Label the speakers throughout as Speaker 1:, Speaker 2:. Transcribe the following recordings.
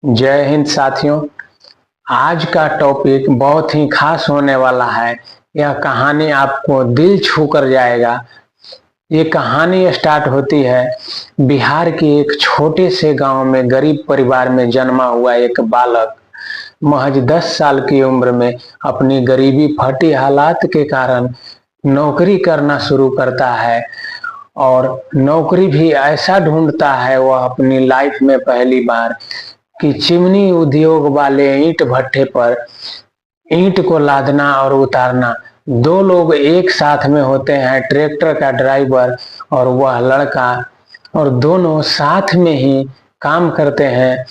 Speaker 1: जय हिंद साथियों। आज का टॉपिक बहुत ही खास होने वाला है। यह कहानी आपको दिल छू कर जाएगा। ये कहानी स्टार्ट होती है बिहार के एक छोटे से गांव में गरीब परिवार में जन्मा हुआ एक बालक महज 10 साल की उम्र में अपनी गरीबी फटी हालात के कारण नौकरी करना शुरू करता है। और नौकरी भी ऐसा ढूंढता है वह अपनी लाइफ में पहली बार कि चिमनी उद्योग वाले ईंट भट्ठे पर ईंट को लादना और उतारना। दो लोग एक साथ में होते हैं, ट्रैक्टर का ड्राइवर और वह लड़का, और दोनों साथ में ही काम करते हैं।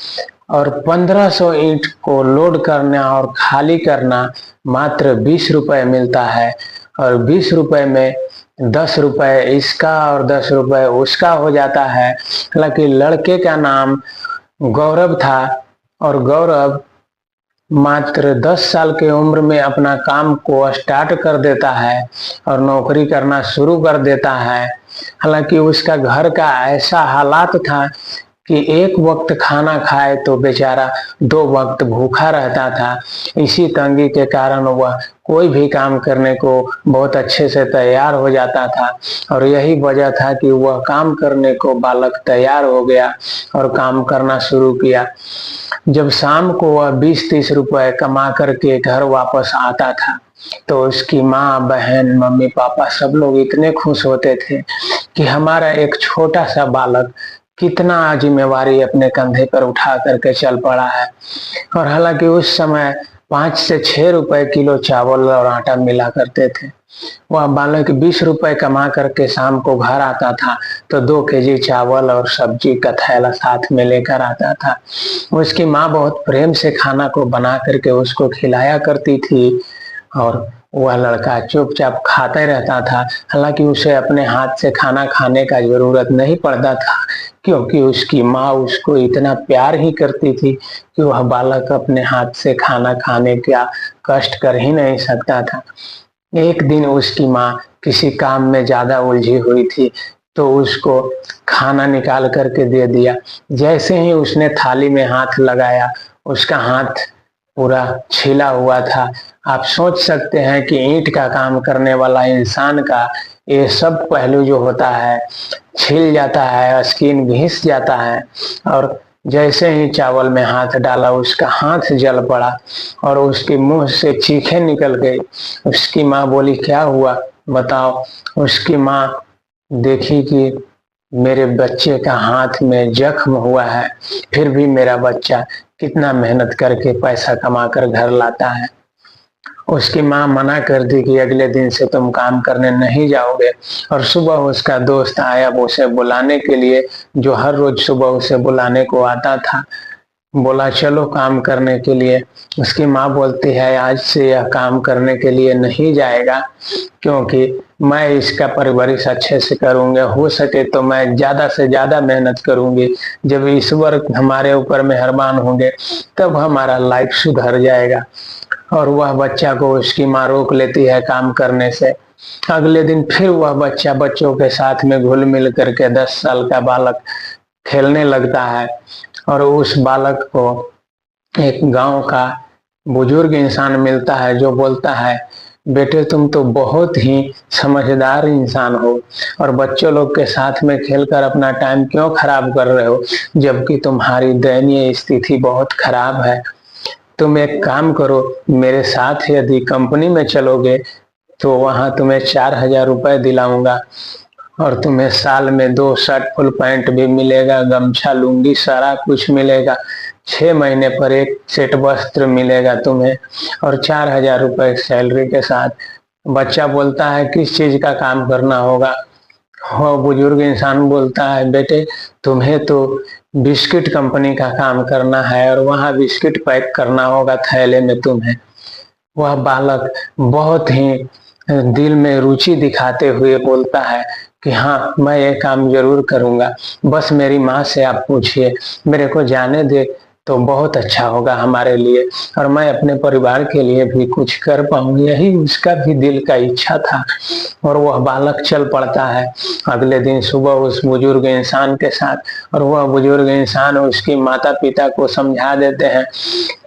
Speaker 1: और 1500 ईंट को लोड करना और खाली करना मात्र 20 रुपए मिलता है। और 20 रुपए में 10 रुपए इसका और 10 रुपए उसका हो जाता है। हालांकि लड़के का नाम गौरव था और गौरव मात्र 10 साल की उम्र में अपना काम को स्टार्ट कर देता है और नौकरी करना शुरू कर देता है। हालांकि उसका घर का ऐसा हालात था कि एक वक्त खाना खाए तो बेचारा 2 वक्त भूखा रहता था। इसी तंगी के कारण वह कोई भी काम करने को बहुत अच्छे से तैयार हो जाता था। और यही वजह था कि वह काम करने को बालक तैयार हो गया और काम करना शुरू किया। जब शाम को वह 20-30 रुपए कमा करके घर वापस आता था तो उसकी माँ, बहन, मम्मी, पापा सब लोग इतने खुश होते थे कि हमारा एक छोटा सा बालक कितना जिम्मेवारी अपने कंधे पर उठा करके चल पड़ा है। और हालांकि उस समय 5 से 6 रुपए किलो चावल और आटा मिला करते थे। वह बालक 20 रुपए कमा करके शाम को घर आता था तो 2 केजी चावल और सब्जी का थैला साथ में लेकर आता था। उसकी माँ बहुत प्रेम से खाना को बना करके उसको खिलाया करती थी और वह लड़का चुपचाप खाता ही रहता था। हालांकि उसे अपने हाथ से खाना खाने का जरूरत नहीं पड़ता था, क्योंकि उसकी माँ उसको इतना प्यार ही करती थी कि वह बालक अपने हाथ से खाना खाने का कष्ट कर ही नहीं सकता था। एक दिन उसकी माँ किसी काम में ज्यादा उलझी हुई थी तो उसको खाना निकाल करके दे दिया। जैसे ही उसने थाली में हाथ लगाया उसका हाथ पूरा छिला हुआ था। आप सोच सकते हैं कि ईंट का काम करने वाला इंसान का ये सब पहलू जो होता है छिल जाता है, स्किन घिस जाता है। और जैसे ही चावल में हाथ डाला उसका हाथ जल पड़ा और उसके मुंह से चीखें निकल गई। उसकी माँ बोली, क्या हुआ बताओ। उसकी माँ देखी कि मेरे बच्चे का हाथ में जख्म हुआ है, फिर भी मेरा बच्चा कितना मेहनत करके पैसा कमा कर घर लाता है। उसकी माँ मना कर दी कि अगले दिन से तुम काम करने नहीं जाओगे। और सुबह उसका दोस्त आया उसे बुलाने के लिए, जो हर रोज सुबह उसे बुलाने को आता था। बोला चलो काम करने के लिए। उसकी माँ बोलती है आज से यह काम करने के लिए नहीं जाएगा, क्योंकि मैं इसका परवरिश अच्छे से करूंगा। हो सके तो मैं ज्यादा से ज्यादा मेहनत करूंगी। जब ईश्वर हमारे ऊपर मेहरबान होंगे तब हमारा लाइफ सुधर जाएगा। और वह बच्चा को उसकी माँ रोक लेती है काम करने से। अगले दिन फिर वह बच्चा बच्चों के साथ में घुल मिल करके 10 साल का बालक खेलने लगता है। और उस बालक को एक गांव का बुजुर्ग इंसान मिलता है जो बोलता है, बेटे तुम तो बहुत ही समझदार इंसान हो और बच्चों लोग के साथ में खेलकर अपना टाइम क्यों खराब कर रहे हो, जबकि तुम्हारी दयनीय स्थिति बहुत खराब है। तुम एक काम करो, मेरे साथ यदि कंपनी में चलोगे तो वहां तुम्हें 4000 रुपए दिलाऊंगा और तुम्हें साल में 2 शर्ट फुल पैंट भी मिलेगा, गमछा लुंगी सारा कुछ मिलेगा। 6 महीने पर एक सेट वस्त्र मिलेगा तुम्हें और 4000 रुपए सैलरी के साथ। बच्चा बोलता है किस चीज का काम करना होगा। वो बुजुर्ग इंसान बोलता है, बेटे तुम्हें तो बिस्किट कंपनी का काम करना है और वहां बिस्किट पैक करना होगा थैले में तुम्हें। वह बालक बहुत ही दिल में रुचि दिखाते हुए बोलता है कि हाँ मैं ये काम जरूर करूंगा, बस मेरी माँ से आप पूछिए, मेरे को जाने दे तो बहुत अच्छा होगा हमारे लिए, और मैं अपने परिवार के लिए भी कुछ कर पाऊँ, यही उसका भी दिल का इच्छा था। और वह बालक चल पड़ता है अगले दिन सुबह उस बुजुर्ग इंसान के साथ, और वह बुजुर्ग इंसान उसकी माता पिता को समझा देते हैं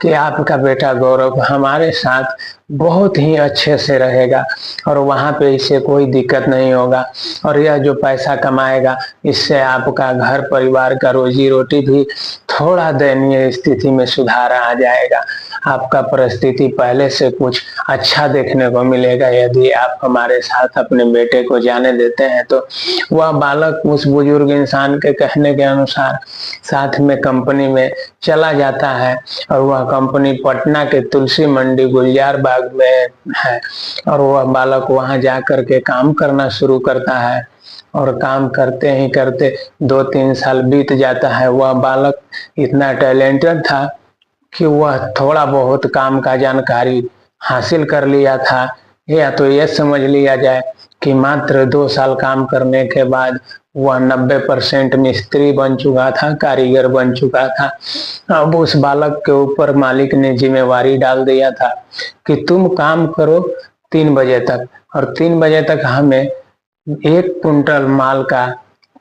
Speaker 1: कि आपका बेटा गौरव हमारे साथ बहुत ही अच्छे से रहेगा, और वहाँ पे इसे कोई दिक्कत नहीं होगा, और यह जो पैसा कमाएगा इससे आपका घर परिवार का रोजी रोटी भी थोड़ा दयनीय स्थिति में सुधार आ जाएगा। आपका परिस्थिति पहले से कुछ अच्छा देखने को मिलेगा यदि आप हमारे साथ अपने बेटे को जाने देते हैं। तो वह बालक उस बुजुर्ग इंसान के कहने के अनुसार साथ में कंपनी में चला जाता है, और वह कंपनी पटना के तुलसी मंडी गुलजार बाग में है, और वह बालक वहां जा करके काम करना शुरू करता है, और काम करते ही करते 2-3 साल बीत जाता है। वह बालक इतना टैलेंटेड था कि वह थोड़ा बहुत काम का जानकारी हासिल कर लिया था, या तो यह समझ लिया जाए कि मात्र 2 साल काम करने के बाद वह 90% मिस्त्री बन चुका था, कारीगर बन चुका था। अब उस बालक के ऊपर मालिक ने जिम्मेवारी डाल दिया था कि तुम काम करो 3 बजे तक, और 3 बजे तक हमें 1 कुंटल माल का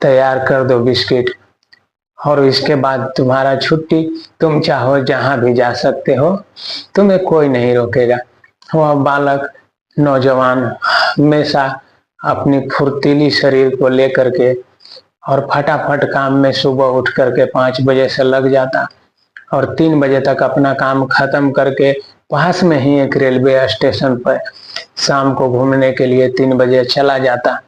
Speaker 1: तैयार कर दो बिस्किट, और इसके बाद तुम्हारा छुट्टी, तुम चाहो जहां भी जा सकते हो, तुम्हें कोई नहीं रोकेगा। वह बालक नौजवान हमेशा अपनी फुर्तीली शरीर को लेकर के और फटाफट काम में सुबह उठ करके 5 बजे से लग जाता, और 3 बजे तक अपना काम खत्म करके पास में ही एक रेलवे स्टेशन पर शाम को घूमने के लिए 3 बजे चला जाता।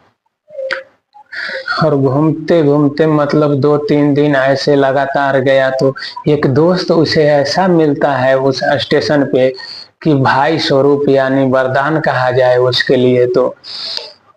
Speaker 1: और घूमते घूमते मतलब 2-3 दिन ऐसे लगातार गया तो एक दोस्त उसे ऐसा मिलता है उस स्टेशन पे कि भाई स्वरूप यानी वरदान कहा जाए उसके लिए। तो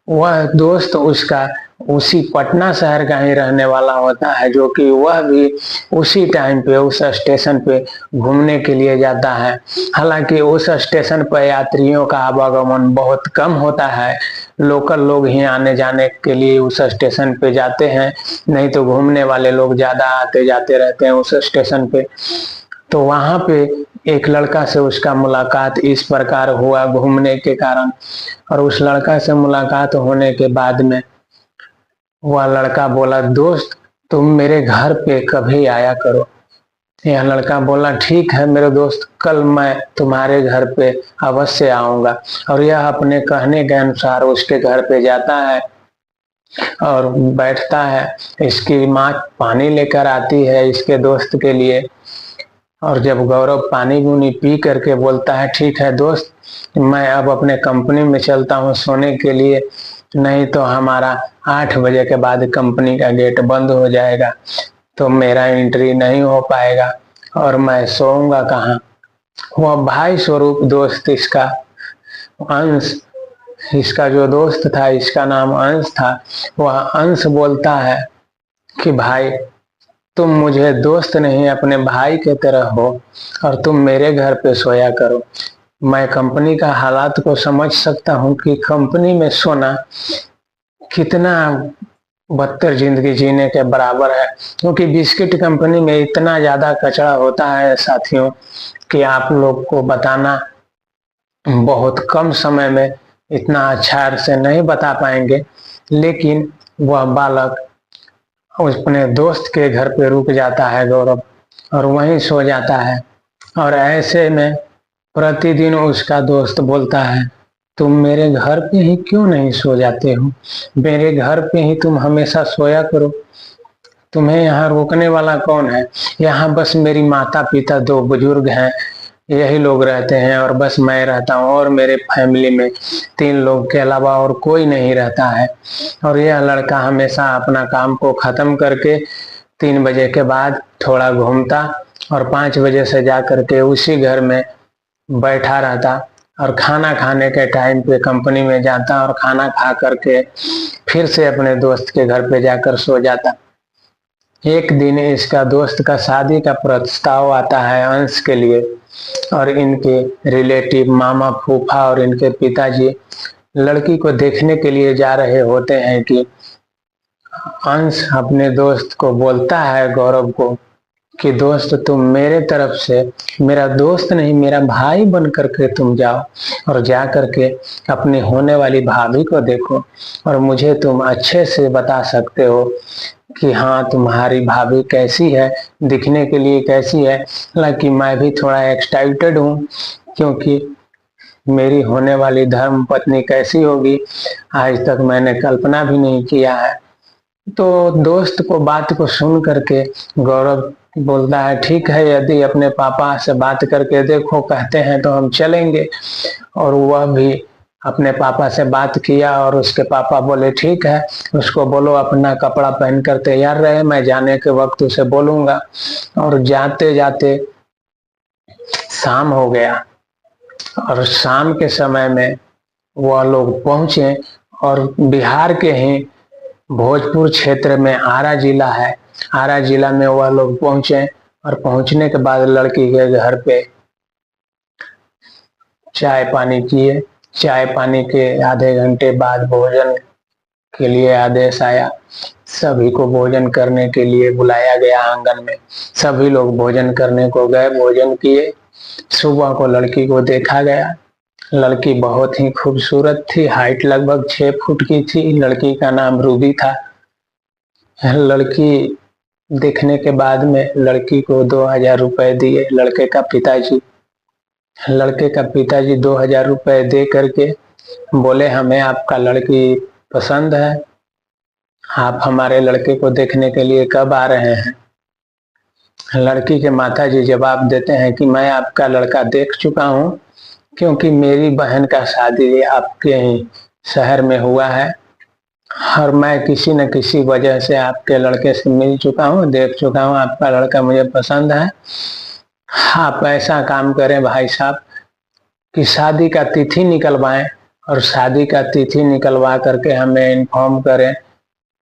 Speaker 1: वह दोस्त उसका उसी पटना शहर का ही रहने वाला होता है, जो कि वह भी उसी टाइम पे उस स्टेशन पे घूमने के लिए जाता है। हालांकि उस स्टेशन पर यात्रियों का आवागमन बहुत कम होता है, लोकल लोग ही आने जाने के लिए उस स्टेशन पे जाते हैं, नहीं तो घूमने वाले लोग ज्यादा आते जाते रहते हैं उस स्टेशन पे। तो वहां पे एक लड़का से उसका मुलाकात इस प्रकार हुआ घूमने के कारण, और उस लड़का से मुलाकात होने के बाद में वह लड़का बोला, दोस्त तुम मेरे घर पे कभी आया करो। यह लड़का बोला, ठीक है मेरे दोस्त, कल मैं तुम्हारे घर पे अवश्य आऊंगा। और यह अपने कहने के अनुसार उसके घर पे जाता है और बैठता है। इसकी माँ पानी लेकर आती है इसके दोस्त के लिए, और जब गौरव पानी बुनी पी करके बोलता है, ठीक है दोस्त, मैं अब अपने कंपनी में चलता हूँ सोने के लिए, नहीं तो हमारा 8 बजे के बाद कंपनी का गेट बंद हो जाएगा, तो मेरा एंट्री नहीं हो पाएगा और मैं सोऊंगा कहाँ। वह भाई स्वरूप दोस्त इसका अंश, इसका जो दोस्त था इसका नाम अंश था, वह अंश बोलता है कि भाई तुम मुझे दोस्त नहीं अपने भाई के तरह हो, और तुम मेरे घर पे सोया करो। मैं कंपनी का हालात को समझ सकता हूँ कि कंपनी में सोना कितना बदतर जिंदगी जीने के बराबर है, क्योंकि बिस्किट कंपनी में इतना ज्यादा कचरा होता है साथियों कि आप लोग को बताना बहुत कम समय में इतना अच्छा से नहीं बता पाएंगे। लेकिन वह बालक अपने दोस्त के घर पे रुक जाता है गौरव, और वहीं सो जाता है। और ऐसे में प्रतिदिन उसका दोस्त बोलता है, तुम मेरे घर पे ही क्यों नहीं सो जाते हो, मेरे घर पे ही तुम हमेशा सोया करो, तुम्हें यहाँ रोकने वाला कौन है, यहाँ बस मेरी माता पिता 2 बुजुर्ग हैं, यही लोग रहते हैं, और बस मैं रहता हूँ, और मेरे फैमिली में 3 लोग के अलावा और कोई नहीं रहता है। और यह लड़का हमेशा अपना काम को खत्म करके 3 बजे के बाद थोड़ा घूमता, और 5 बजे से जा करके उसी घर में बैठा रहता, और खाना खाने के टाइम पे कंपनी में जाता, और खाना खा करके फिर से अपने दोस्त के घर पे जाकर सो जाता। एक दिन इसका दोस्त का शादी का प्रस्ताव आता है अंश के लिए, और इनके रिलेटिव मामा फूफा और इनके पिताजी लड़की को देखने के लिए जा रहे होते हैं कि अंश अपने दोस्त को बोलता है गौरव को कि दोस्त तुम मेरे तरफ से मेरा दोस्त नहीं मेरा भाई बन करके तुम जाओ और जा करके अपनी होने वाली भाभी को देखो और मुझे तुम अच्छे से बता सकते हो कि हाँ तुम्हारी भाभी कैसी है, दिखने के लिए कैसी है। हालांकि मैं भी थोड़ा एक्साइटेड हूँ क्योंकि मेरी होने वाली धर्म पत्नी कैसी होगी आज तक मैंने कल्पना भी नहीं किया है। तो दोस्त को बात को सुन करके गौरव बोलता है ठीक है, यदि अपने पापा से बात करके देखो कहते हैं तो हम चलेंगे। और वह भी अपने पापा से बात किया और उसके पापा बोले ठीक है, उसको बोलो अपना कपड़ा पहन कर तैयार रहे, मैं जाने के वक्त उसे बोलूंगा। और जाते जाते शाम हो गया और शाम के समय में वह लोग पहुंचे और बिहार के ही भोजपुर क्षेत्र में आरा जिला है, आरा जिला में वह लोग पहुंचे और पहुंचने के बाद लड़की के घर पे चाय पानी किए। चाय पानी के आधे घंटे बाद भोजन के लिए आदेश आया। सभी को भोजन करने के लिए बुलाया गया आंगन में। सभी लोग भोजन करने को गए, भोजन किए। सुबह को लड़की को देखा गया। लड़की बहुत ही खूबसूरत थी, हाइट लगभग 6 फुट की थी। लड़की का नाम रूबी था। लड़की देखने के बाद में लड़की को 2,000 रुपए दिए लड़के का पिताजी 2,000 रुपए दे करके बोले हमें आपका लड़की पसंद है, आप हमारे लड़के को देखने के लिए कब आ रहे हैं। लड़की के माताजी जवाब देते हैं कि मैं आपका लड़का देख चुका हूँ क्योंकि मेरी बहन का शादी आपके ही शहर में हुआ है और मैं किसी न किसी वजह से आपके लड़के से मिल चुका हूँ, देख चुका हूँ, आपका लड़का मुझे पसंद है। आप ऐसा काम करें भाई साहब कि शादी का तिथि निकलवाएं और शादी का तिथि निकलवा करके हमें इन्फॉर्म करें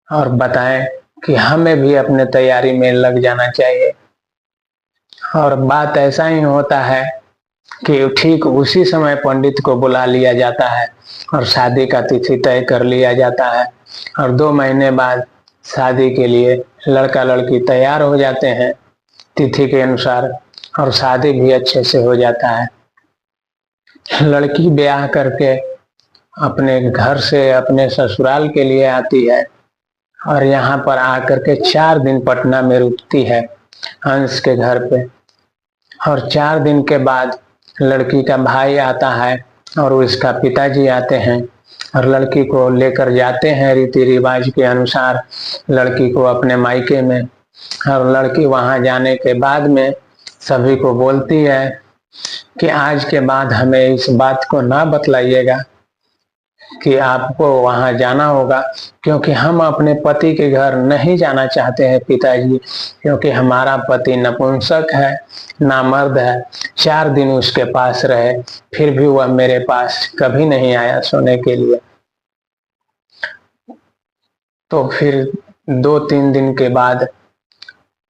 Speaker 1: और बताएं कि हमें भी अपने तैयारी में लग जाना चाहिए। और बात ऐसा ही होता है कि ठीक उसी समय पंडित को बुला लिया जाता है और शादी का तिथि तय कर लिया जाता है और 2 महीने बाद शादी के लिए लड़का लड़की तैयार हो जाते हैं तिथि के अनुसार और शादी भी अच्छे से हो जाता है। लड़की ब्याह करके अपने घर से अपने ससुराल के लिए आती है और यहाँ पर आकर के 4 दिन पटना में रुकती है हंस के घर पे। और 4 दिन के बाद लड़की का भाई आता है और उसका पिताजी आते हैं और लड़की को लेकर जाते हैं रीति रिवाज के अनुसार लड़की को अपने मायके में। और लड़की वहां जाने के बाद में सभी को बोलती है कि आज के बाद हमें इस बात को ना बतलाइएगा कि आपको वहां जाना होगा क्योंकि हम अपने पति के घर नहीं जाना चाहते हैं पिताजी, क्योंकि हमारा पति नपुंसक है, नामर्द है। 4 दिन उसके पास रहे फिर भी वह मेरे पास कभी नहीं आया सोने के लिए। तो फिर 2-3 दिन के बाद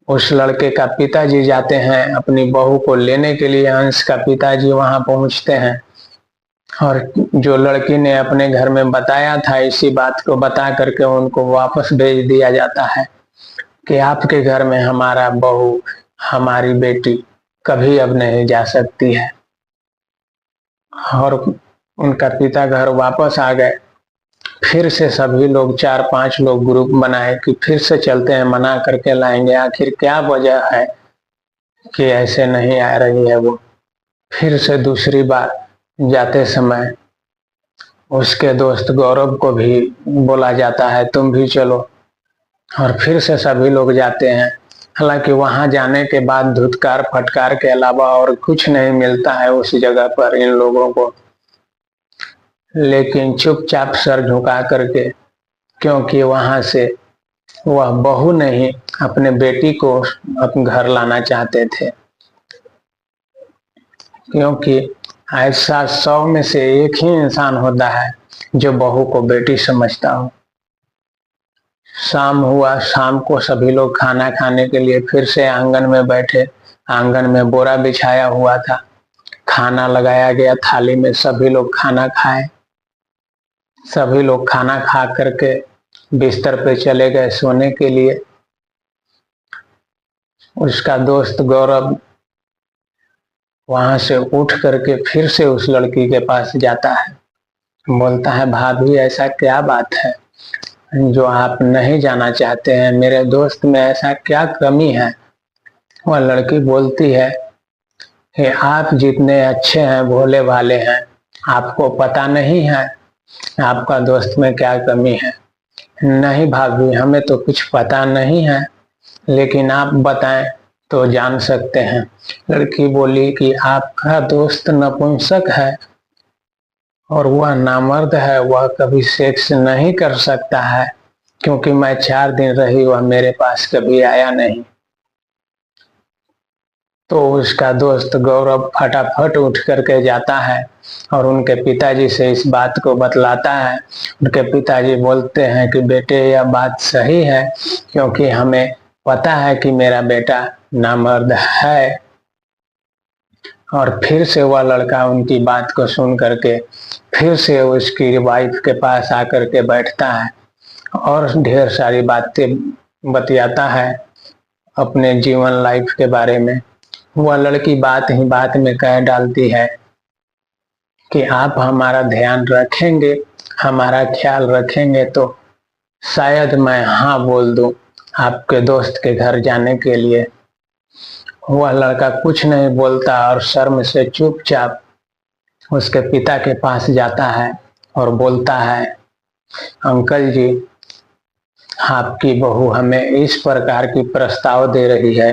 Speaker 1: उस लड़के का पिताजी जाते हैं अपनी बहू को लेने के लिए। अंश का पिताजी वहां पहुंचते हैं और जो लड़की ने अपने घर में बताया था इसी बात को बता करके उनको वापस भेज दिया जाता है कि आपके घर में हमारा बहू हमारी बेटी कभी अब नहीं जा सकती है। और उनका पिता घर वापस आ गए। फिर से सभी लोग 4-5 लोग ग्रुप बनाए कि फिर से चलते हैं, मना करके लाएंगे, आखिर क्या वजह है कि ऐसे नहीं आ रही है वो। फिर से दूसरी बार जाते समय उसके दोस्त गौरव को भी बोला जाता है तुम भी चलो और फिर से सभी लोग जाते हैं। हालांकि वहां जाने के बाद धुतकार फटकार के अलावा और कुछ नहीं मिलता है उस जगह पर इन लोगों को, लेकिन चुपचाप सर झुका करके, क्योंकि वहां से वह बहू नहीं अपने बेटी को अपने घर लाना चाहते थे, क्योंकि ऐसा 100 में से एक ही इंसान होता है जो बहू को बेटी समझता हो। शाम हुआ, शाम को सभी लोग खाना खाने के लिए फिर से आंगन में बैठे। आंगन में बोरा बिछाया हुआ था, खाना लगाया गया थाली में, सभी लोग खाना खाए। सभी लोग खाना खा करके बिस्तर पे चले गए सोने के लिए। उसका दोस्त गौरव वहां से उठ करके फिर से उस लड़की के पास जाता है, बोलता है भाभी ऐसा क्या बात है जो आप नहीं जाना चाहते हैं, मेरे दोस्त में ऐसा क्या कमी है। वह लड़की बोलती है कि आप जितने अच्छे हैं, भोले भाले हैं, आपको पता नहीं है आपका दोस्त में क्या कमी है। नहीं भाभी, हमें तो कुछ पता नहीं है, लेकिन आप बताएं तो जान सकते हैं। लड़की बोली कि आपका दोस्त नपुंसक है और वह नामर्द है, वह कभी सेक्स नहीं कर सकता है, क्योंकि मैं 4 दिन रही, वह मेरे पास कभी आया नहीं। तो उसका दोस्त गौरव फटाफट उठ करके जाता है और उनके पिताजी से इस बात को बतलाता है। उनके पिताजी बोलते हैं कि बेटे यह बात सही है, क्योंकि हमें पता है कि मेरा बेटा नामर्द है। और फिर से वह लड़का उनकी बात को सुन करके फिर से उसकी वाइफ के पास आकर के बैठता है और ढेर सारी बातें बतियाता है अपने जीवन लाइफ के बारे में। वह लड़की बात ही बात में कह डालती है कि आप हमारा ध्यान रखेंगे, हमारा ख्याल रखेंगे तो शायद मैं हाँ बोल दूं आपके दोस्त के घर जाने के लिए। वह लड़का कुछ नहीं बोलता और शर्म से चुपचाप उसके पिता के पास जाता है और बोलता है, अंकल जी, आपकी बहू हमें इस प्रकार की प्रस्ताव दे रही है,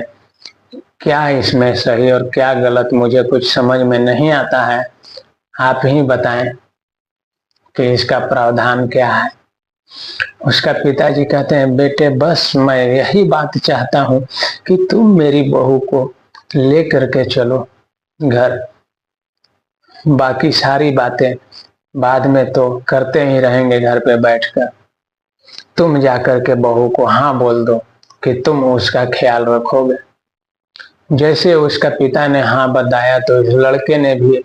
Speaker 1: क्या इसमें सही और क्या गलत मुझे कुछ समझ में नहीं आता है, आप ही बताएं कि इसका प्रावधान क्या है। उसका पिताजी कहते हैं, बेटे बस मैं यही बात चाहता हूं कि तुम मेरी बहू को ले करके चलो घर, बाकी सारी बातें बाद में तो करते ही रहेंगे घर पे बैठकर। तुम जाकर के बहू को हाँ बोल दो कि तुम उसका ख्याल रखोगे। जैसे उसका पिता ने हाँ बताया तो इस लड़के ने भी,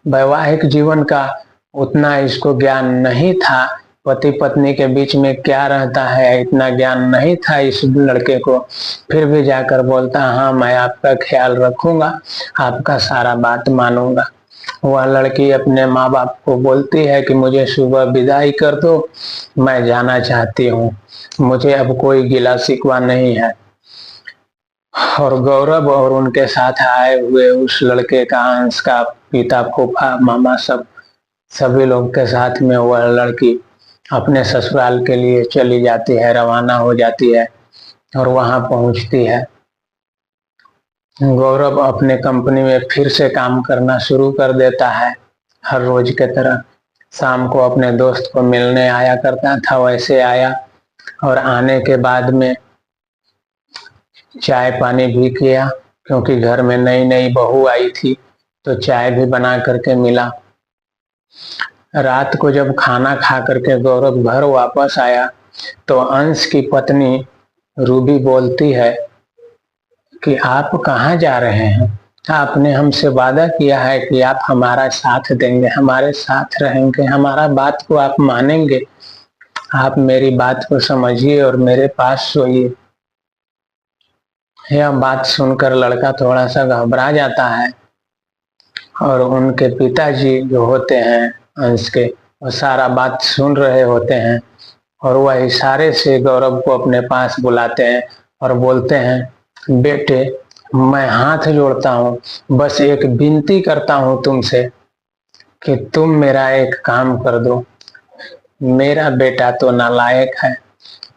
Speaker 1: वैवाहिक जीवन का उतना इसको ज्ञान नहीं था, पति पत्नी के बीच में क्या रहता है इतना ज्ञान नहीं था इस लड़के को, फिर भी जाकर बोलता हाँ मैं आपका ख्याल रखूंगा, आपका सारा बात मानूंगा। वह लड़की अपने माँ बाप को बोलती है कि मुझे सुबह विदाई कर दो, मैं जाना चाहती हूँ, मुझे अब कोई गिला शिकवा नहीं है। और गौरव और उनके साथ आए हुए उस लड़के का अंश का पिता, फूफा, मामा, सभी लोग के साथ में वह लड़की अपने ससुराल के लिए चली जाती है, रवाना हो जाती है और वहां पहुंचती है। गौरव अपने कंपनी में फिर से काम करना शुरू कर देता है, हर रोज के तरह शाम को अपने दोस्त को मिलने आया करता था, वैसे आया और आने के बाद में चाय पानी भी किया, क्योंकि घर में नई नई बहू आई थी तो चाय भी बना करके मिला। रात को जब खाना खा करके गौरव घर वापस आया तो अंश की पत्नी रूबी बोलती है कि आप कहाँ जा रहे हैं, आपने हमसे वादा किया है कि आप हमारा साथ देंगे, हमारे साथ रहेंगे, हमारा बात को आप मानेंगे, आप मेरी बात को समझिए और मेरे पास सोइए। यह बात सुनकर लड़का थोड़ा सा घबरा जाता है और उनके पिताजी जो होते हैं अंश के, वो सारा बात सुन रहे होते हैं और वह इशारे से गौरव को अपने पास बुलाते हैं और बोलते हैं, बेटे मैं हाथ जोड़ता हूँ, बस एक विनती करता हूँ तुमसे कि तुम मेरा एक काम कर दो। मेरा बेटा तो नालायक है,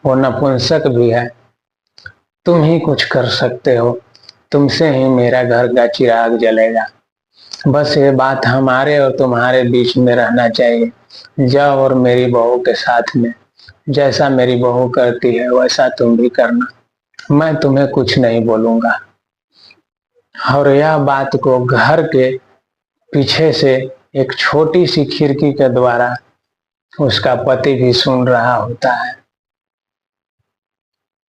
Speaker 1: वो नपुंसक भी है, तुम ही कुछ कर सकते हो, तुमसे ही मेरा घर का चिराग जलेगा, बस ये बात हमारे और तुम्हारे बीच में रहना चाहिए। जाओ और मेरी बहू के साथ में जैसा मेरी बहू करती है वैसा तुम भी करना, मैं तुम्हें कुछ नहीं बोलूंगा। और यह बात को घर के पीछे से एक छोटी सी खिड़की के द्वारा उसका पति भी सुन रहा होता है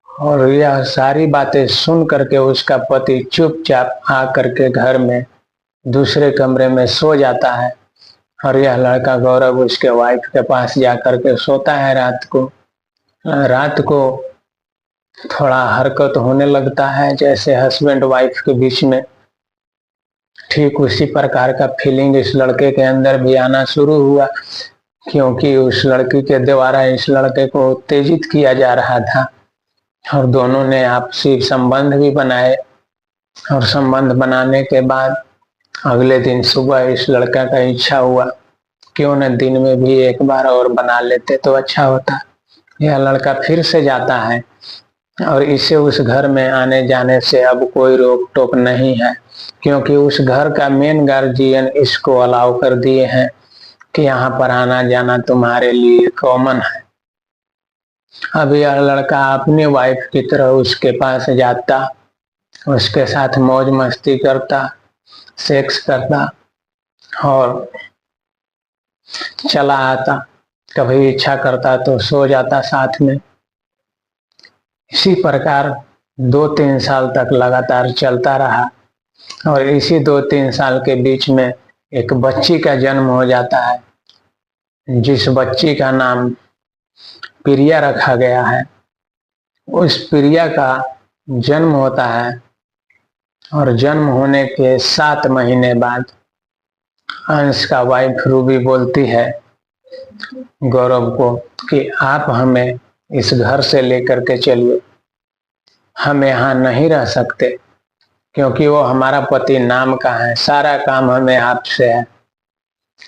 Speaker 1: और यह सारी बातें सुन करके उसका पति चुपचाप आ करके घर में दूसरे कमरे में सो जाता है और यह लड़का गौरव उसके वाइफ के पास जा करके सोता है। रात को थोड़ा हरकत होने लगता है, जैसे हस्बैंड वाइफ के बीच में। ठीक उसी प्रकार का फीलिंग इस लड़के के अंदर भी आना शुरू हुआ, क्योंकि उस लड़की के द्वारा इस लड़के को उत्तेजित किया जा रहा था। और दोनों ने आपसी संबंध भी बनाए, और संबंध बनाने के बाद अगले दिन सुबह इस लड़का का इच्छा हुआ, क्यों न दिन में भी एक बार और बना लेते तो अच्छा होता। यह लड़का फिर से जाता है, और इसे उस घर में आने जाने से अब कोई रोक टोक नहीं है, क्योंकि उस घर का मेन गार्जियन इसको अलाउ कर दिए हैं कि यहाँ पर आना जाना तुम्हारे लिए कॉमन है। अब यह लड़का अपनी वाइफ की तरह उसके पास जाता, उसके साथ मौज मस्ती करता, सेक्स करता और चला आता। कभी इच्छा करता तो सो जाता साथ में। इसी प्रकार 2-3 साल तक लगातार चलता रहा, और इसी 2-3 साल के बीच में एक बच्ची का जन्म हो जाता है, जिस बच्ची का नाम प्रिया रखा गया है। उस प्रिया का जन्म होता है, और जन्म होने के 7 महीने बाद अंश का वाइफ रूबी बोलती है गौरव को कि आप हमें इस घर से लेकर के चलिए, हम यहाँ नहीं रह सकते, क्योंकि वो हमारा पति नाम का है, सारा काम हमें आपसे है,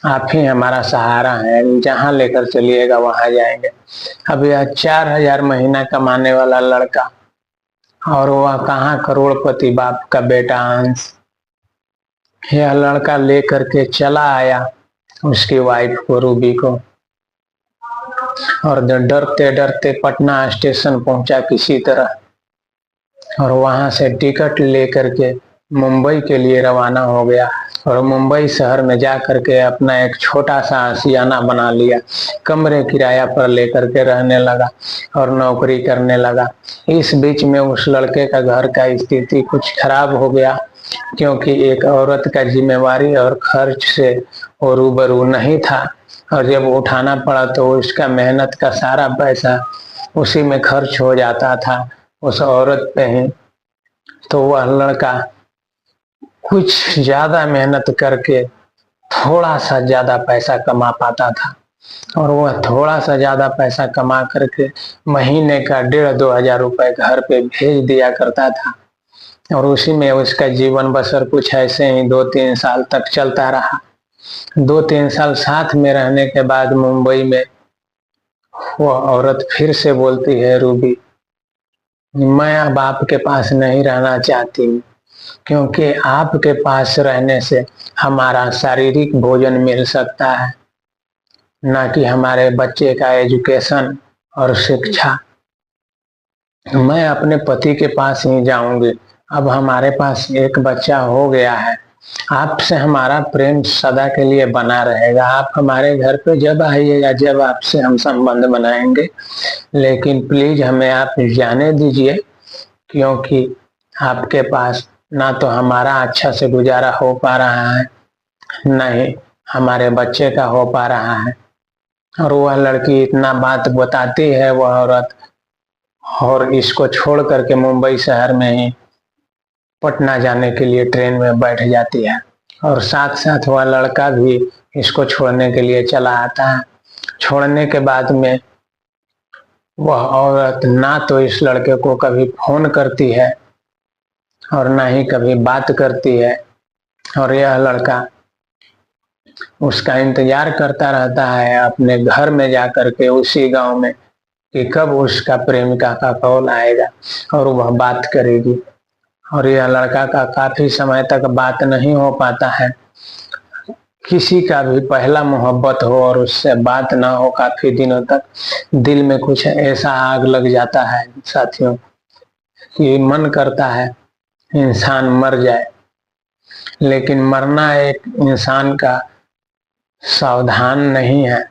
Speaker 1: आप ही हमारा सहारा है, जहाँ लेकर चलिएगा वहां जाएंगे। अब यह 4,000 महीना कमाने वाला लड़का, और वह कहाँ करोड़पति बाप का बेटा अंश, यह लड़का लेकर के चला आया उसकी वाइफ को, रूबी को, और डरते डरते पटना स्टेशन पहुंचा किसी तरह, और वहां से टिकट लेकर के मुंबई के लिए रवाना हो गया। और मुंबई शहर में जा करके अपना एक छोटा सा आशियाना बना लिया, कमरे किराया पर लेकर के रहने लगा और नौकरी करने लगा। इस बीच में उस लड़के का घर का स्थिति कुछ खराब हो गया, क्योंकि एक औरत का जिम्मेवारी और खर्च से वो रूबरू नहीं था, और जब उठाना पड़ा तो उसका मेहनत का सारा पैसा उसी में खर्च हो जाता था, उस औरत पे ही। तो वह लड़का कुछ ज्यादा मेहनत करके थोड़ा सा ज्यादा पैसा कमा पाता था, और वह थोड़ा सा ज्यादा पैसा कमा करके महीने का 1,500-2 हजार रुपए घर पे भेज दिया करता था, और उसी में उसका जीवन बसर कुछ ऐसे ही 2-3 साल तक चलता रहा। 2-3 साल साथ में रहने के बाद मुंबई में वह औरत फिर से बोलती है, रूबी, मैं अब आपके पास नहीं रहना चाहती, क्योंकि आपके पास रहने से हमारा शारीरिक भोजन मिल सकता है, ना कि हमारे बच्चे का एजुकेशन और शिक्षा। मैं अपने पति के पास ही जाऊंगी, अब हमारे पास एक बच्चा हो गया है, आपसे हमारा प्रेम सदा के लिए बना रहेगा, आप हमारे घर पे जब आइएगा, जब आपसे हम संबंध बनाएंगे, लेकिन प्लीज हमें आप जाने दीजिए, क्योंकि आपके पास ना तो हमारा अच्छा से गुजारा हो पा रहा है, ना ही हमारे बच्चे का हो पा रहा है। और वह लड़की इतना बात बताती है वह औरत, और इसको छोड़ करके मुंबई शहर में ही पटना जाने के लिए ट्रेन में बैठ जाती है, और साथ साथ वह लड़का भी इसको छोड़ने के लिए चला आता है। छोड़ने के बाद में वह औरत ना तो इस लड़के को कभी फोन करती है और ना ही कभी बात करती है, और यह लड़का उसका इंतजार करता रहता है अपने घर में जाकर के, उसी गांव में, कि कब उसका प्रेमिका का कॉल आएगा और वह बात करेगी। और यह लड़का का काफी समय तक बात नहीं हो पाता है। किसी का भी पहला मोहब्बत हो और उससे बात ना हो काफी दिनों तक, दिल में कुछ ऐसा आग लग जाता है साथियों, कि मन करता है इंसान मर जाए। लेकिन मरना एक इंसान का सावधान नहीं है,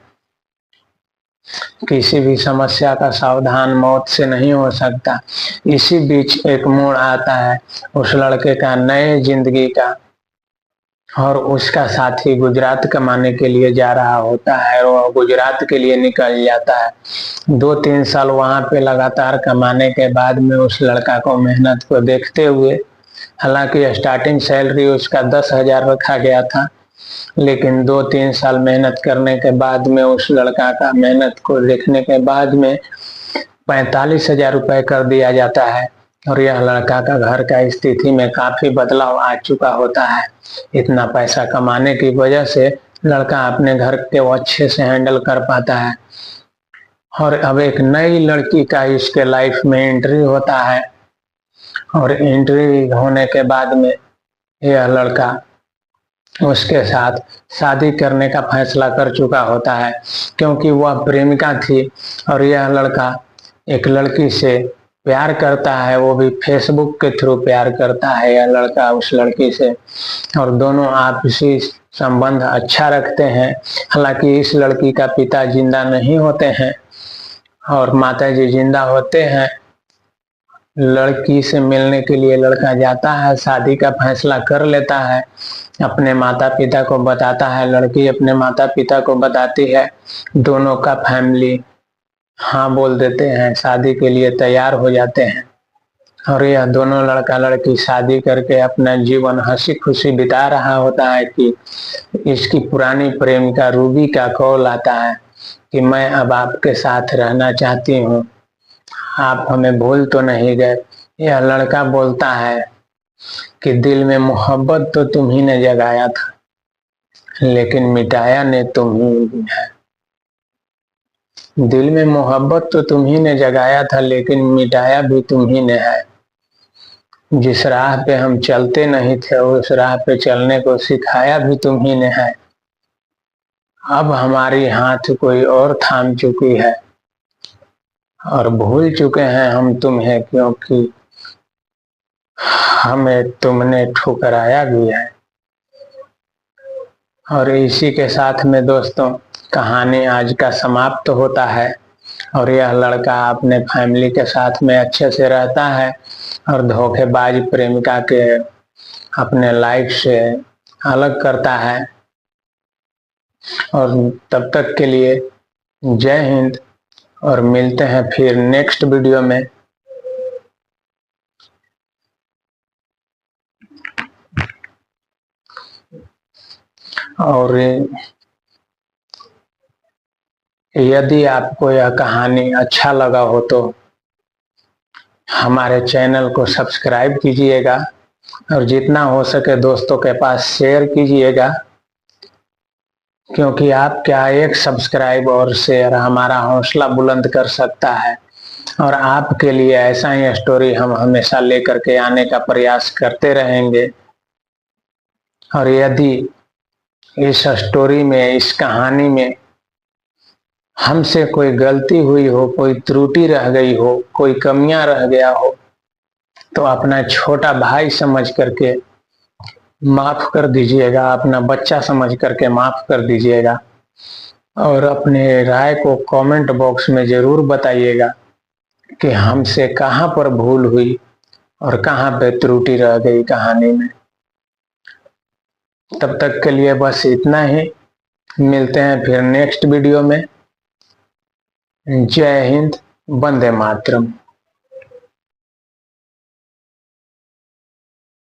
Speaker 1: किसी भी समस्या का सावधान मौत से नहीं हो सकता। इसी बीच एक मोड़ आता है उस लड़के का नए जिंदगी का, और उसका साथी गुजरात कमाने के लिए जा रहा होता है। वो गुजरात के लिए निकल जाता है। 2-3 साल वहां पे लगातार कमाने के बाद में उस लड़का को मेहनत को देखते हुए, हालांकि स्टार्टिंग सैलरी उसका 10,000 रखा गया था, लेकिन 2-3 साल मेहनत करने के बाद में उस लड़का का मेहनत को देखने के बाद में 45,000 रुपए कर दिया जाता है। और यह लड़का का घर का स्थिति में काफी बदलाव आ चुका होता है। इतना पैसा कमाने की वजह से लड़का अपने घर को अच्छे से हैंडल कर पाता है। और अब एक नई लड़की का इसके लाइफ में एंट्री होता है। और एंट्री होने के बाद में यह लड़का उसके साथ शादी करने का फैसला कर चुका होता है, क्योंकि वह प्रेमिका थी और यह लड़का एक लड़की से प्यार करता है। वो भी फेसबुक के थ्रू प्यार करता है यह लड़का उस लड़की से, और दोनों आपसी संबंध अच्छा रखते हैं। हालांकि इस लड़की का पिता जिंदा नहीं होते हैं और माता जी जिंदा होते हैं। लड़की से मिलने के लिए लड़का जाता है, शादी का फैसला कर लेता है, अपने माता पिता को बताता है, लड़की अपने माता पिता को बताती है। दोनों का फैमिली हाँ बोल देते हैं, शादी के लिए तैयार हो जाते हैं। और यह दोनों लड़का लड़की शादी करके अपना जीवन हंसी खुशी बिता रहा होता है कि इसकी पुरानी प्रेमिका रूबी का कॉल आता है कि मैं अब आपके साथ रहना चाहती हूँ, आप हमें भूल तो नहीं गए। यह लड़का बोलता है कि दिल में मोहब्बत तो तुम ही ने जगाया था, लेकिन मिटाया ने तुम ही है। दिल में मोहब्बत तो तुम ही ने जगाया था, लेकिन मिटाया भी तुम ही ने है। जिस राह पे हम चलते नहीं थे, उस राह पे चलने को सिखाया भी तुम ही ने है। अब हमारी हाथ कोई और थाम चुकी है और भूल चुके हैं हम तुम्हें, क्योंकि हमें तुमने ठुकराया भी है। और इसी के साथ में दोस्तों कहानी आज का समाप्त होता है। और यह लड़का अपने फैमिली के साथ में अच्छे से रहता है और धोखेबाज प्रेमिका के अपने लाइफ से अलग करता है। और तब तक के लिए जय हिंद, और मिलते हैं फिर नेक्स्ट वीडियो में। और यदि आपको यह कहानी अच्छा लगा हो तो हमारे चैनल को सब्सक्राइब कीजिएगा और जितना हो सके दोस्तों के पास शेयर कीजिएगा, क्योंकि आपका एक सब्सक्राइब और शेयर हमारा हौसला बुलंद कर सकता है। और आपके लिए ऐसा ही स्टोरी हम हमेशा लेकर के आने का प्रयास करते रहेंगे। और यदि इस स्टोरी में, इस कहानी में हमसे कोई गलती हुई हो, कोई त्रुटि रह गई हो, कोई कमियां रह गया हो, तो अपना छोटा भाई समझ करके माफ कर दीजिएगा, अपना बच्चा समझ करके माफ कर दीजिएगा। और अपने राय को कमेंट बॉक्स में जरूर बताइएगा कि हमसे कहां पर भूल हुई और कहां पे त्रुटि रह गई कहानी में। तब तक के लिए बस इतना ही, मिलते हैं फिर नेक्स्ट वीडियो में। जय हिंद, वंदे मातरम।